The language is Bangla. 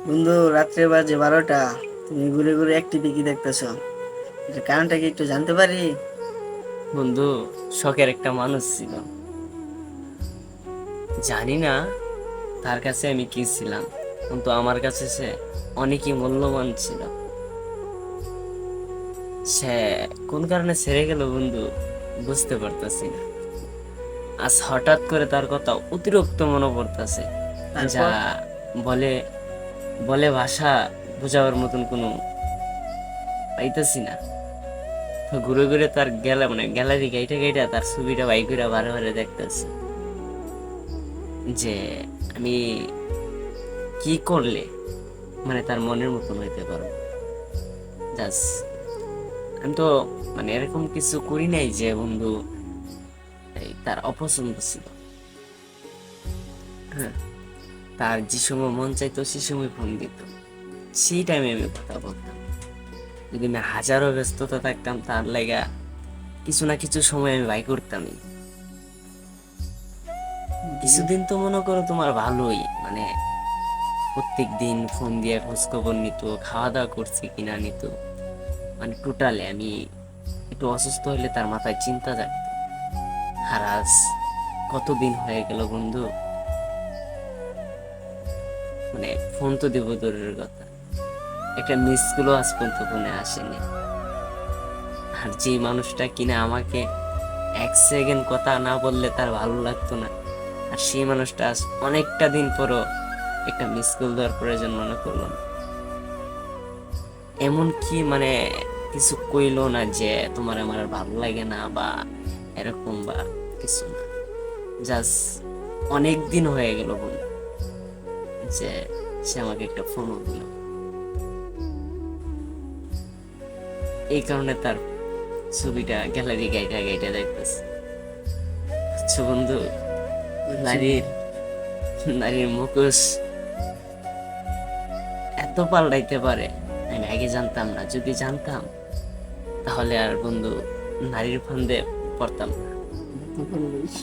বন্ধু, রাত্রে বাজে 12টা। তুমি ঘুরে ঘুরে একটি দিকে দেখতেছ, এটার কারণটা কি একটু জানতে পারি? বন্ধু, শখের একটা মানুষ ছিল। জানি না তার কাছে আমি কি ছিলাম, কিন্তু আমার কাছে সে অনেকই মূল্যবান ছিল। সে কোন কারণে ছেড়ে গেল বন্ধু, বুঝতে পারতাছি না। আজ হঠাৎ করে তার কথা অতিরিক্ত মনে পড়তাছে, যা তারপর? বলে বলে ভাষা বোঝাবার মতন কোনো পাইতাছি না। তো ঘুরে ঘুরে তার গ্যালারি গাইটা গাইটা তার ছবিটা বাই করে বারে বারে দেখতেছি যে আমি কি করলে তার মনের মতন হইতে পারবো। জাস্ট আমি তো এরকম কিছু করি নাই যে বন্ধু তার অপছন্দ ছিল। হ্যাঁ, তার যে সময় মন চাইতো সে সময় ফোন দিত, সেই টাইমে আমি কথা বলতাম। যদি আমি হাজারো ব্যস্ততা থাকতাম, তার লাগা কিছু না কিছু সময় আমি ব্যয় করতামই। কিছুদিন তো মনে করো তোমার ভালোই, প্রত্যেক দিন ফোন দিয়ে খোঁজ খবর নিত, খাওয়া দাওয়া করছি কিনা নিত। টোটালি আমি একটু অসুস্থ হলে তার মাথায় চিন্তা জাগতো। আর আজ কতদিন হয়ে গেল বন্ধু, ফোন তো দিব দূরের কথা, একটা মিস গুলো আজ পর্যন্ত ফোনে আসেনি। আর যে মানুষটা কিনা আমাকে এক সেকেন্ড কথা না বললে তার ভালো লাগতো না, আর সেই মানুষটা আজ অনেকটা দিন পরও একটা মিস কল দেওয়ার প্রয়োজন মনে করলো না। এমন কি কিছু কইলো না যে তোমার আমার আর ভালো লাগে না বা এরকম বা কিছু না। জাস্ট অনেক দিন হয়ে গেল বন্ধু যে সে আমাকে একটা ফোনও দিল। এই কারণে তার ছবিটা গ্যালারি গাইটা গাইটা দেখতেছে। আচ্ছা বন্ধু, বুঝছি। নারীর নারীর মুখোশ এত পাল্টাইতে পারে আমি আগে জানতাম না। যদি জানতাম তাহলে আর বন্ধু নারীর ফান্দে পড়তাম না। তখন বলিস।